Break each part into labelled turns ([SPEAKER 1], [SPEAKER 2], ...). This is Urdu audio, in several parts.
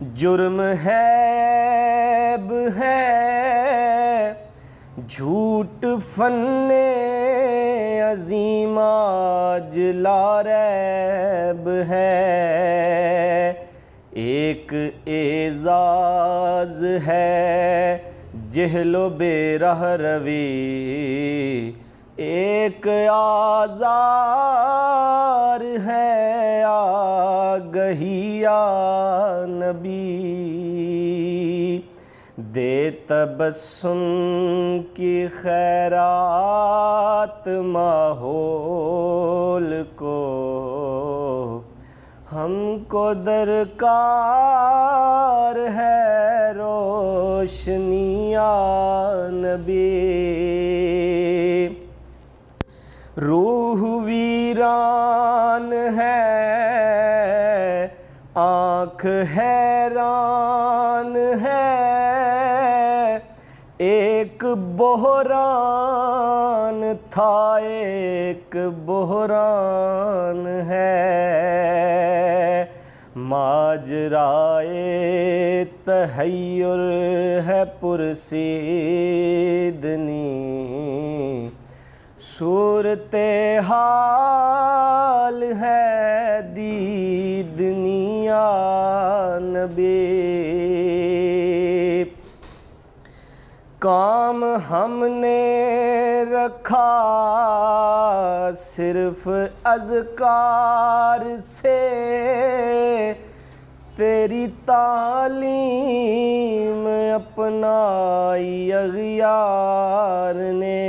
[SPEAKER 1] جرم ہے عیب ہے جھوٹ فن عظیم آج لا ریب ہے، ایک اعزاز ہے جہل و بے رہ روی، ایک آزار ہے آگہی یا نبی، دے تبسم کی خیرات ماحول کو، ہم کو درکار ہے روشنی یا نبی، روح ویران ہے آنکھ حیران ہے، ایک بحران تھا ایک بحران ہے، ماجرائے تحیر ہے پرسیدنی، صورتحال ہے دیدنی یا نبی، کام ہم نے رکھا صرف اذکار سے، تیری تعلیم اپنائی اغیار نے،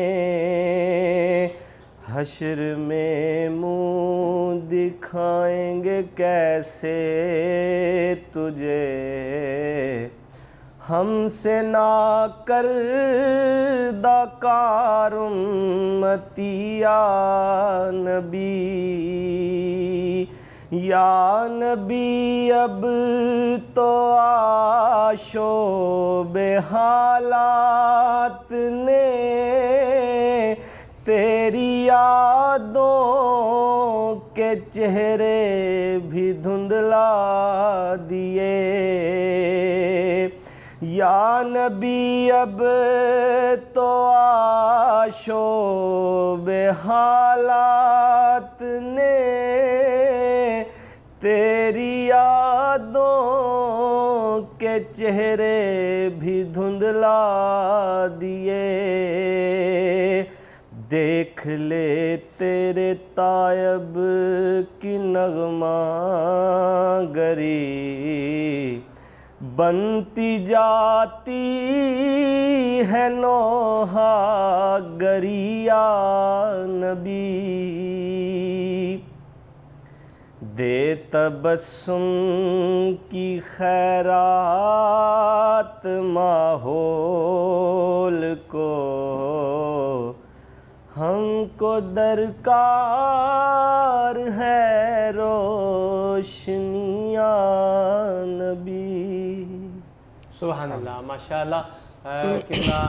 [SPEAKER 1] حشر میں منہ دکھائیں گے کیسے تجھے، ہم سے نا کردہ کار امتی یا نبی، یا نبی اب تو آشوب حالات نے تیری یادوں کے چہرے بھی دھندلا دیے، یا نبی اب تو آشوب حالات نے تیری یادوں کے چہرے بھی دھندلا دیے، دیکھ لے تیرے تائب کی نغمہ گری، بنتی جاتی ہے نوحہ گری یا نبی، دے تبسم کی خیرات ماحول کو، ہم کو درکار ہے روشنی یا نبی۔
[SPEAKER 2] سبحان اللہ، ماشاءاللہ۔ قبلہ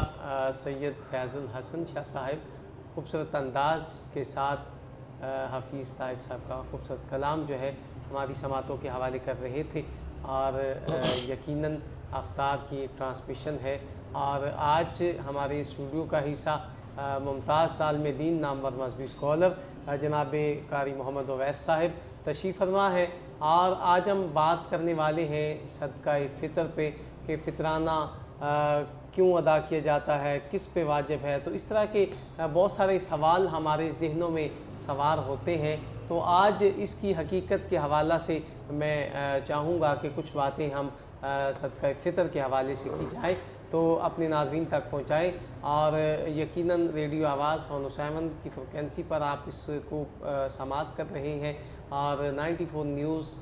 [SPEAKER 2] سید فیض الحسن شاہ صاحب خوبصورت انداز کے ساتھ حفیظ طائب صاحب کا خوبصورت کلام جو ہے ہماری سماعتوں کے حوالے کر رہے تھے، اور یقیناً افطار کی ٹرانسمیشن ہے، اور آج ہمارے اسٹوڈیو کا حصہ ممتاز عالم دین نامور مذہبی اسکالر جناب قاری محمد اویس صاحب تشریف فرما ہے، اور آج ہم بات کرنے والے ہیں صدقہ فطر پہ کہ فطرانہ کیوں ادا کیا جاتا ہے، کس پہ واجب ہے، تو اس طرح کے بہت سارے سوال ہمارے ذہنوں میں سوار ہوتے ہیں، تو آج اس کی حقیقت کے حوالہ سے میں چاہوں گا کہ کچھ باتیں ہم صدقہ فطر کے حوالے سے کی جائیں تو اپنے ناظرین تک پہنچائیں، اور یقیناً ریڈیو آواز 107 کی فریکوینسی پر آپ اس کو سماعت کر رہے ہیں، اور 94 نیوز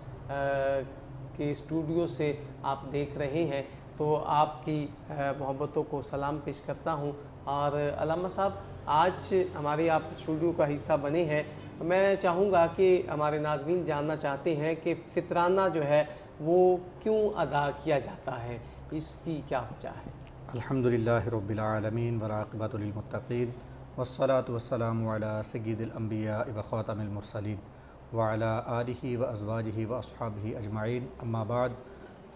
[SPEAKER 2] کے اسٹوڈیو سے آپ دیکھ رہے ہیں، تو آپ کی محبتوں کو سلام پیش کرتا ہوں۔ اور علامہ صاحب، آج ہمارے آپ اسٹوڈیو کا حصہ بنے ہیں، میں چاہوں گا کہ ہمارے ناظرین جاننا چاہتے ہیں کہ فطرانہ جو ہے وہ کیوں ادا کیا جاتا ہے، اس کی کیا وجہ ہے؟
[SPEAKER 3] الحمدللہ رب العالمین والعاقبۃ للمتقین والصلاة والسلام علی سید الانبیاء وخاتم المرسلین وعلی آلہ وازواجہ واصحابہ اجمعین، اما بعد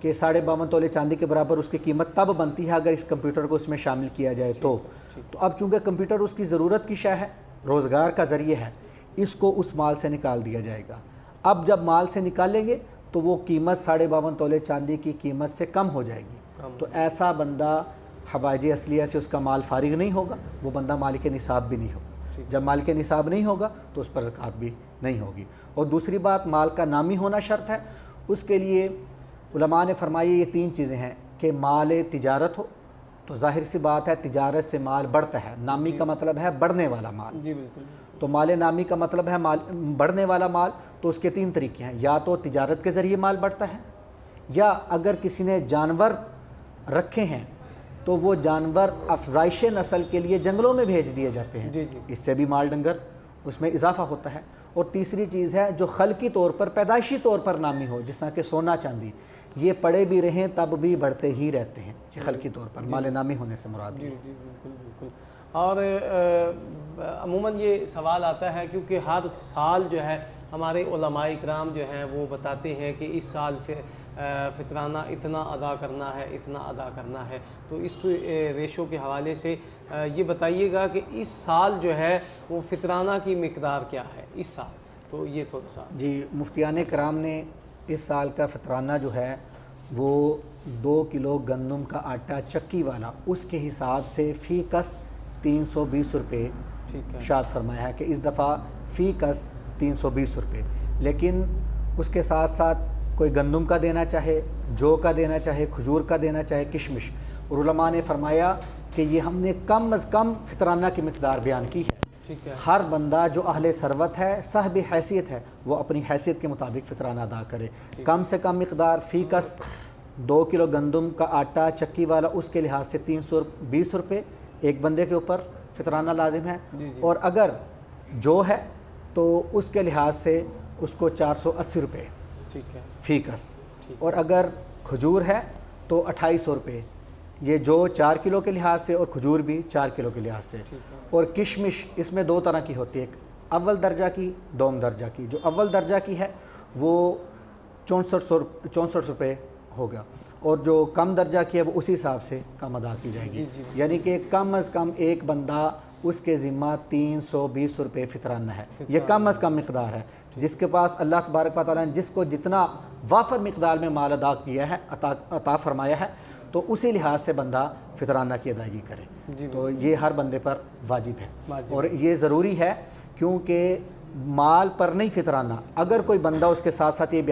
[SPEAKER 3] کہ 52.5 تولے چاندی کے برابر اس کی قیمت تب بنتی ہے اگر اس کمپیوٹر کو اس میں شامل کیا جائے تو اب چونکہ کمپیوٹر اس کی ضرورت کی شے ہے، روزگار کا ذریعہ ہے، اس کو اس مال سے نکال دیا جائے گا۔ اب جب مال سے نکالیں گے تو وہ قیمت 52.5 تولے چاندی کی قیمت سے کم ہو جائے گی، تو ایسا بندہ حوائج اصلیہ سے اس کا مال فارغ نہیں ہوگا، وہ بندہ مالک نصاب بھی نہیں ہوگا۔ جب مالک نصاب نہیں ہوگا تو اس پر زکوٰۃ بھی نہیں ہوگی۔ اور دوسری بات، مال کا نامی ہونا شرط ہے۔ اس کے لیے علماء نے فرمایا یہ 3 چیزیں ہیں کہ مال تجارت ہو، تو ظاہر سی بات ہے تجارت سے مال بڑھتا ہے، نامی کا مطلب ہے بڑھنے والا مال،
[SPEAKER 2] جی بالکل،
[SPEAKER 3] تو مال نامی کا مطلب ہے مال بڑھنے والا مال، تو اس کے 3 طریقے ہیں، یا تو تجارت کے ذریعے مال بڑھتا ہے، یا اگر کسی نے جانور رکھے ہیں تو وہ جانور افزائش نسل کے لیے جنگلوں میں بھیج دیے جاتے ہیں، اس سے بھی مال ڈنگر اس میں اضافہ ہوتا ہے۔ اور تیسری چیز ہے جو خلقی طور پر پیدائشی طور پر نامی ہو، جس طرح کہ سونا چاندی، یہ پڑے بھی رہیں تب بھی بڑھتے ہی رہتے ہیں، یہ خلقی طور پر مال نامی ہونے سے مراد ہے۔
[SPEAKER 2] جی بالکل بالکل۔ اور عموماً یہ سوال آتا ہے کیونکہ ہر سال جو ہے ہمارے علماء اکرام جو ہیں وہ بتاتے ہیں کہ اس سال فطرانہ اتنا ادا کرنا ہے، اتنا ادا کرنا ہے، تو اس کو ریشو کے حوالے سے یہ بتائیے گا کہ اس سال جو ہے وہ فطرانہ کی مقدار کیا ہے اس سال، تو یہ تھوڑا سا۔
[SPEAKER 3] جی مفتیان کرام نے اس سال کا فطرانہ جو ہے وہ 2 کلو گندم کا آٹا چکی والا اس کے حساب سے فی کس 320 روپے ارشاد فرمایا ہے کہ اس دفعہ فی کس 320 روپے، لیکن اس کے ساتھ ساتھ کوئی گندم کا دینا چاہے، جو کا دینا چاہے، کھجور کا دینا چاہے، کشمش، اور علماء نے فرمایا کہ یہ ہم نے کم از کم فطرانہ کی مقدار بیان کی ہے۔ ہر بندہ جو اہل ثروت ہے، صاحب حیثیت ہے، وہ اپنی حیثیت کے مطابق فطرانہ ادا کرے۔ کم سے کم مقدار فی کس 2 کلو گندم کا آٹا چکی والا اس کے لحاظ سے 320 روپے ایک بندے کے اوپر فطرانہ لازم ہے، اور اگر جو ہے تو اس کے لحاظ سے اس کو 480 روپے فی کس، اور اگر کھجور ہے تو 2800 روپے، یہ جو 4 کلو کے لحاظ سے اور کھجور بھی 4 کلو کے لحاظ سے۔ اور کشمش اس میں 2 طرح کی ہوتی ہے، ایک اول درجہ کی، دوم درجہ کی۔ جو اول درجہ کی ہے وہ 64 روپے ہوگا، اور جو کم درجہ کی ہے وہ اسی حساب سے کم ادا کی جائے گی، یعنی کہ کم از کم ایک بندہ اس کے ذمہ 320 روپے فطرانہ ہے، یہ کم از کم مقدار ہے۔ جس کے پاس اللہ تبارک و تعالیٰ نے جس کو جتنا وافر مقدار میں مال ادا کیا ہے، عطا فرمایا ہے، تو اسی لحاظ سے بندہ فطرانہ کی ادائیگی کرے، تو یہ ہر بندے پر واجب ہے، اور یہ ضروری ہے کیونکہ مال پر نہیں فطرانہ۔ اگر کوئی بندہ اس کے ساتھ ساتھ یہ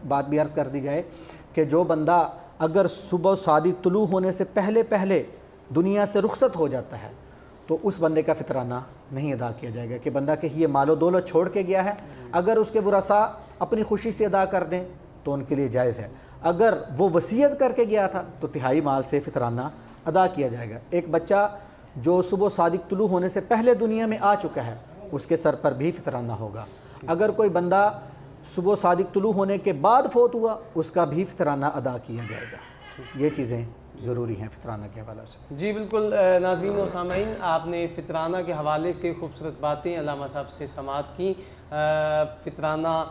[SPEAKER 3] بات بھی عرض کر دی جائے کہ جو بندہ اگر صبح صادق طلوع ہونے سے پہلے دنیا سے رخصت ہو جاتا ہے تو اس بندے کا فطرانہ نہیں ادا کیا جائے گا، کہ بندہ کہ یہ مال و دولت چھوڑ کے گیا ہے، اگر اس کے ورثاء اپنی خوشی سے ادا کر دیں تو ان کے لیے جائز ہے، اگر وہ وصیت کر کے گیا تھا تو تہائی مال سے فطرانہ ادا کیا جائے گا۔ ایک بچہ جو صبح صادق طلوع ہونے سے پہلے دنیا میں آ چکا ہے اس کے سر پر بھی فطرانہ ہوگا۔ اگر کوئی بندہ صبح صادق طلوع ہونے کے بعد فوت ہوا اس کا بھی فطرانہ ادا کیا جائے گا۔ یہ چیزیں ضروری ہیں فطرانہ کے حوالے سے۔
[SPEAKER 2] جی بالکل ناظرین و سامعین، آپ نے فطرانہ کے حوالے سے خوبصورت باتیں علامہ صاحب سے سماعت کی۔ فطرانہ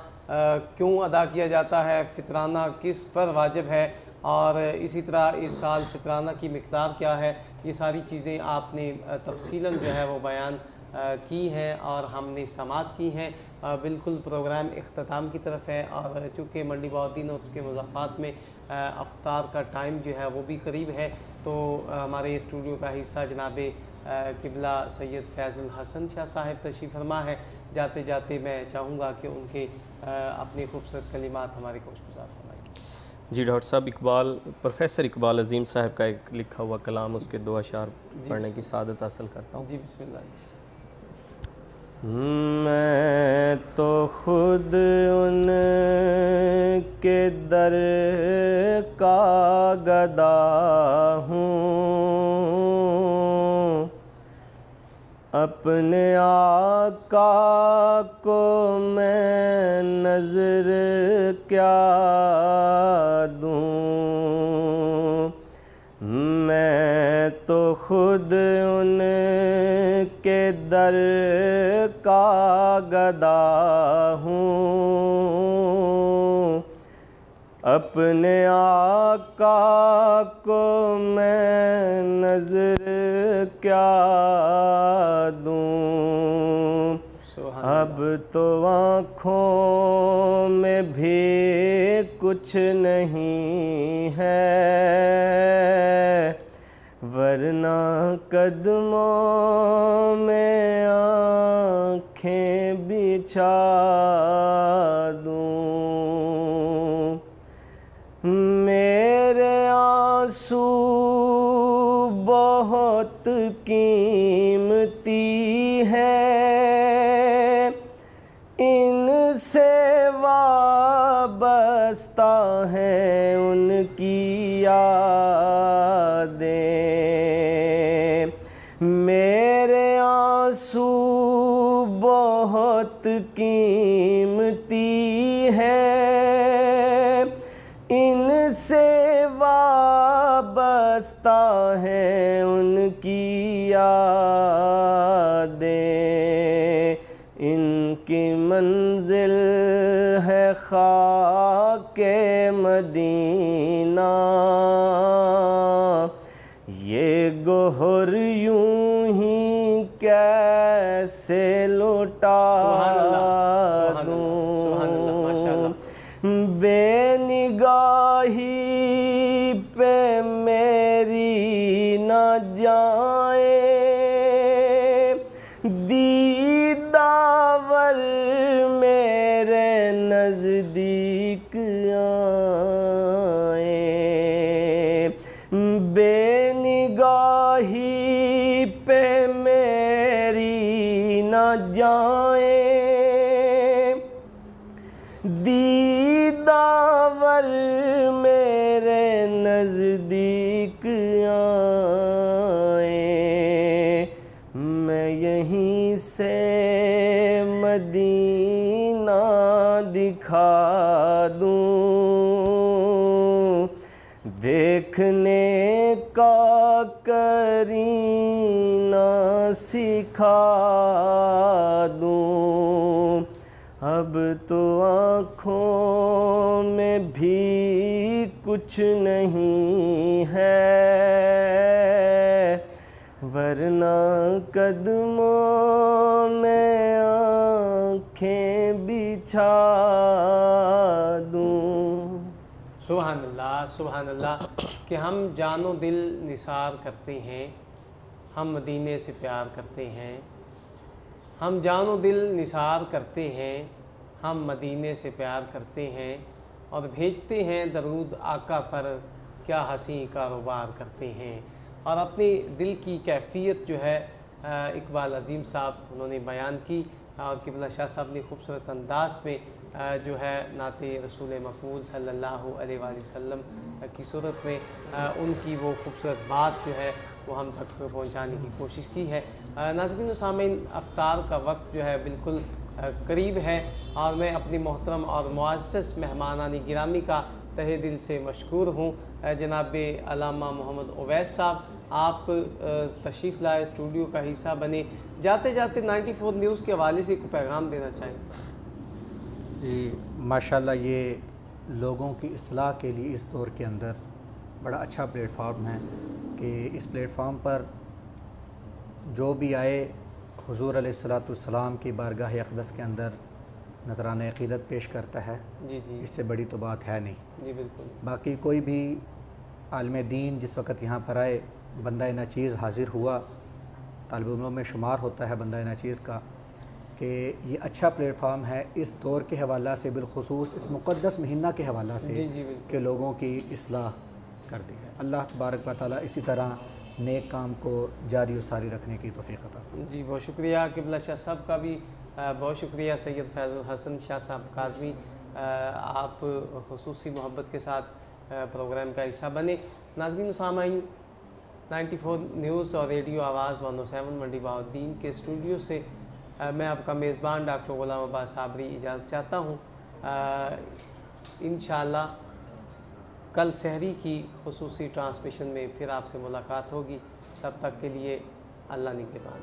[SPEAKER 2] کیوں ادا کیا جاتا ہے، فطرانہ کس پر واجب ہے، اور اسی طرح اس سال فطرانہ کی مقدار کیا ہے، یہ ساری چیزیں آپ نے تفصیلاً جو ہے وہ بیان کی ہیں اور ہم نے سماعت کی ہیں۔ بالکل پروگرام اختتام کی طرف ہے، اور چونکہ منڈی بہاؤالدین اور اس کے مضافات میں افطار کا ٹائم جو ہے وہ بھی قریب ہے، تو ہمارے اسٹوڈیو کا حصہ جناب قبلہ سید فیض الحسن شاہ صاحب تشریف فرما ہے۔ جاتے جاتے میں چاہوں گا کہ ان کے اپنے خوبصورت کلمات ہمارے گوش گزار فرمائیں۔
[SPEAKER 1] جی ڈاکٹر صاحب، پروفیسر اقبال عظیم صاحب کا ایک لکھا ہوا کلام، اس کے 2 اشعار پڑھنے کی سعادت حاصل کرتا ہوں۔
[SPEAKER 2] جی بسم اللہ۔
[SPEAKER 1] میں تو خود ان کے در کا گدا ہوں، اپنے آقا کو میں نظر کیا دوں، میں تو خود ان کے در کا گدا ہوں، اپنے آقا کو میں نظر کیا دوں، اب تو آنکھوں میں بھی کچھ نہیں ہے، ورنہ قدموں میں آنکھیں بچھا دوں۔ میرے آنسو بہت قیمتی ہیں، ان سے وابستہ ہیں ان کی یادیں۔ میرے آنسو بہت قیمتی ہیں، ان سے وابستہ ہیں ان کی یادیں، ان کی منزل ہے خاک مدینہ، یہ گوہر یوں ہی کیسے لوٹا دوں۔ بے نگاہی پہ میری نہ جائیں، دیداور میرے نزدیک آئیں، بے نگاہی پہ میری نہ جائیں، دیداور میرے نزدیک آئیں، میں یہیں سے مدینہ دکھا دوں، دیکھنے کا کرینہ سکھا دوں، اب تو آنکھوں میں بھی کچھ نہیں ہے، ورنہ قدموں میں آنکھیں بچھا دوں۔
[SPEAKER 2] سبحان اللہ، سبحان اللہ، کہ ہم جان و دل نثار کرتے ہیں، ہم مدینے سے پیار کرتے ہیں، ہم جان و دل نثار کرتے ہیں، ہم مدینے سے پیار کرتے ہیں، اور بھیجتے ہیں درود آقا پر، کیا حسین کاروبار کرتے ہیں۔ اور اپنی دل کی کیفیت جو ہے اقبال عظیم صاحب انہوں نے بیان کی، اور قبلہ شاہ صاحب نے خوبصورت انداز میں جو ہے نعت رسول مقبول صلی اللہ علیہ وآلہ وسلم کی صورت میں ان کی وہ خوبصورت بات جو ہے وہ ہم تک پہنچانے کی کوشش کی ہے۔ ناظرین و سامعین، افطار کا وقت جو ہے بالکل قریب ہے، اور میں اپنی محترم اور معزز مہمانان گرامی کا تہہ دل سے مشکور ہوں۔ جناب علامہ محمد اویس صاحب، آپ تشریف لائے، اسٹوڈیو کا حصہ بنے، جاتے جاتے 94 نیوز کے حوالے سے کوئی پیغام دینا چاہیں؟
[SPEAKER 3] جی ماشاءاللہ، یہ لوگوں کی اصلاح کے لیے اس دور کے اندر بڑا اچھا پلیٹ فارم ہے کہ اس پلیٹ فارم پر جو بھی آئے حضور علیہ السلام کی بارگاہ اقدس کے اندر نذرانہ عقیدت پیش کرتا ہے۔
[SPEAKER 2] جی جی
[SPEAKER 3] اس سے بڑی تو بات ہے نہیں۔
[SPEAKER 2] جی بالکل۔
[SPEAKER 3] باقی کوئی بھی عالم دین جس وقت یہاں پر آئے، بندہ ناچیز حاضر ہوا، طالب علموں میں شمار ہوتا ہے بندہ ناچیز کا، کہ یہ اچھا پلیٹ فارم ہے اس دور کے حوالہ سے، بالخصوص اس مقدس مہینہ کے حوالہ سے، کہ لوگوں کی اصلاح کر دی ہے۔ اللہ تبارک و تعالیٰ اسی طرح نیک کام کو جاری و ساری رکھنے کی توفیق عطا فرمائے۔
[SPEAKER 2] جی بہت شکریہ قبلہ شاہ صاحب کا بھی بہت شکریہ۔ سید فیض الحسن شاہ صاحب کاظمی، آپ خصوصی محبت کے ساتھ پروگرام کا حصہ بنے۔ ناظرین و سامعین، 94 نیوز اور ریڈیو آواز 107 منڈی بہاؤالدین کے اسٹوڈیو سے میں آپ کا میزبان ڈاکٹر غلام عباس صابری اجازت چاہتا ہوں۔ انشاءاللہ کل سحری کی خصوصی ٹرانسمیشن میں پھر آپ سے ملاقات ہوگی، تب تک کے لیے اللہ نگہبان۔